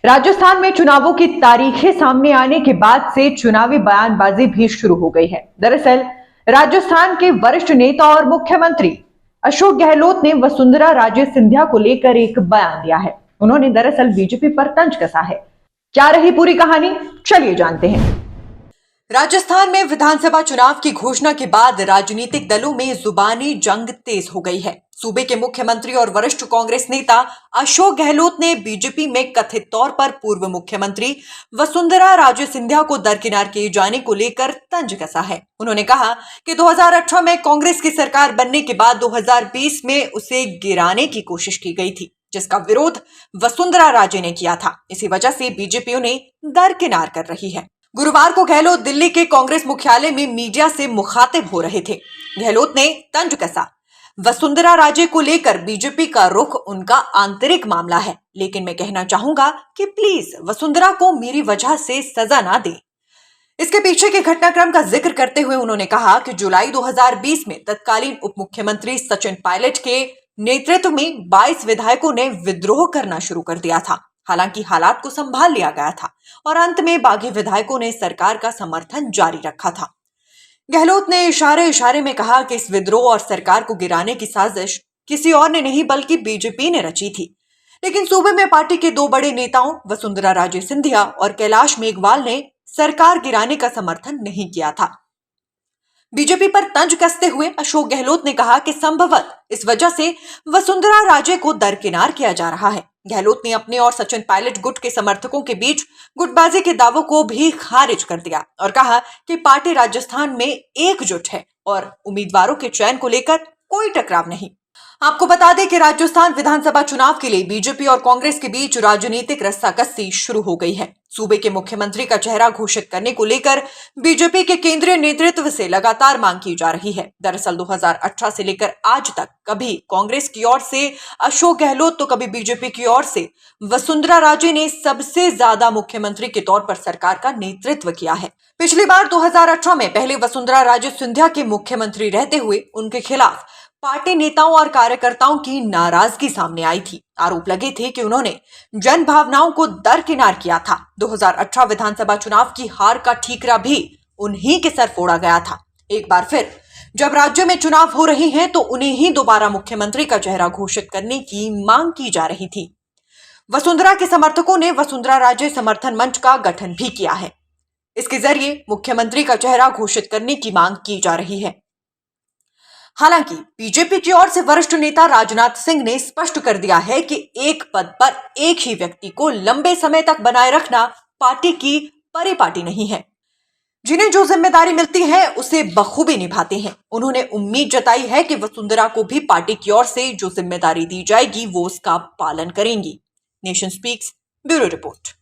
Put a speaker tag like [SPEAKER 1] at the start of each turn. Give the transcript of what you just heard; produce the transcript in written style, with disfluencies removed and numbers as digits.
[SPEAKER 1] राजस्थान में चुनावों की तारीखें सामने आने के बाद से चुनावी बयानबाजी भी शुरू हो गई है। दरअसल राजस्थान के वरिष्ठ नेता और मुख्यमंत्री अशोक गहलोत ने वसुंधरा राजे सिंधिया को लेकर एक बयान दिया है। उन्होंने दरअसल बीजेपी पर तंज कसा है। क्या रही पूरी कहानी, चलिए जानते हैं। राजस्थान में विधानसभा चुनाव की घोषणा के बाद राजनीतिक दलों में जुबानी जंग तेज हो गई है। सूबे के मुख्यमंत्री और वरिष्ठ कांग्रेस नेता अशोक गहलोत ने बीजेपी में कथित तौर पर पूर्व मुख्यमंत्री वसुंधरा राजे सिंधिया को दरकिनार किए जाने को लेकर तंज कसा है। उन्होंने कहा कि 2018 में कांग्रेस की सरकार बनने के बाद 2020 में उसे गिराने की कोशिश की गई थी, जिसका विरोध वसुंधरा राजे ने किया था। इसी वजह से बीजेपी उन्हें दरकिनार कर रही है। गुरुवार को गहलोत दिल्ली के कांग्रेस मुख्यालय में मीडिया से मुखातिब हो रहे थे। गहलोत ने तंज कसा, वसुंधरा राजे को लेकर बीजेपी का रुख उनका आंतरिक मामला है, लेकिन मैं कहना चाहूंगा कि प्लीज वसुंधरा को मेरी वजह से सजा ना दे। इसके पीछे के घटनाक्रम का जिक्र करते हुए उन्होंने कहा कि जुलाई 2020 में तत्कालीन उप मुख्यमंत्री सचिन पायलट के नेतृत्व में 22 विधायकों ने विद्रोह करना शुरू कर दिया था। हालांकि हालात को संभाल लिया गया था और अंत में बागी विधायकों ने सरकार का समर्थन जारी रखा था। गहलोत ने इशारे इशारे में कहा कि इस विद्रोह और सरकार को गिराने की साजिश किसी और ने नहीं बल्कि बीजेपी ने रची थी। लेकिन सूबे में पार्टी के दो बड़े नेताओं वसुंधरा राजे सिंधिया और कैलाश मेघवाल ने सरकार गिराने का समर्थन नहीं किया था। बीजेपी पर तंज कसते हुए अशोक गहलोत ने कहा कि संभवतः इस वजह से वसुंधरा राजे को दरकिनार किया जा रहा है। गहलोत ने अपने और सचिन पायलट गुट के समर्थकों के बीच गुटबाजी के दावों को भी खारिज कर दिया और कहा कि पार्टी राजस्थान में एकजुट है और उम्मीदवारों के चयन को लेकर कोई टकराव नहीं। आपको बता दें कि राजस्थान विधानसभा चुनाव के लिए बीजेपी और कांग्रेस के बीच राजनीतिक रस्साकसी शुरू हो गई है। सूबे के मुख्यमंत्री का चेहरा घोषित करने को लेकर बीजेपी के केंद्रीय नेतृत्व से लगातार मांग की जा रही है। दरअसल 2018 से लेकर आज तक कभी कांग्रेस की ओर से अशोक गहलोत तो कभी बीजेपी की ओर से वसुंधरा राजे ने सबसे ज्यादा मुख्यमंत्री के तौर पर सरकार का नेतृत्व किया है। पिछली बार 2018 में पहले वसुंधरा राजे सिंधिया के मुख्यमंत्री रहते हुए उनके खिलाफ पार्टी नेताओं और कार्यकर्ताओं की नाराजगी सामने आई थी। आरोप लगे थे कि उन्होंने जन भावनाओं को दरकिनार किया था। 2018 विधानसभा चुनाव की हार का ठीकरा भी उन्हीं के सर फोड़ा गया था। एक बार फिर जब राज्य में चुनाव हो रहे हैं तो उन्हें ही दोबारा मुख्यमंत्री का चेहरा घोषित करने की मांग की जा रही थी। वसुंधरा के समर्थकों ने वसुंधरा राजे समर्थन मंच का गठन भी किया है। इसके जरिए मुख्यमंत्री का चेहरा घोषित करने की मांग की जा रही है। हालांकि बीजेपी की ओर से वरिष्ठ नेता राजनाथ सिंह ने स्पष्ट कर दिया है कि एक पद पर एक ही व्यक्ति को लंबे समय तक बनाए रखना पार्टी की परिपाटी नहीं है। जिन्हें जो जिम्मेदारी मिलती है उसे बखूबी निभाते हैं। उन्होंने उम्मीद जताई है कि वसुंधरा को भी पार्टी की ओर से जो जिम्मेदारी दी जाएगी वो उसका पालन करेंगी। Nation speaks bureau report.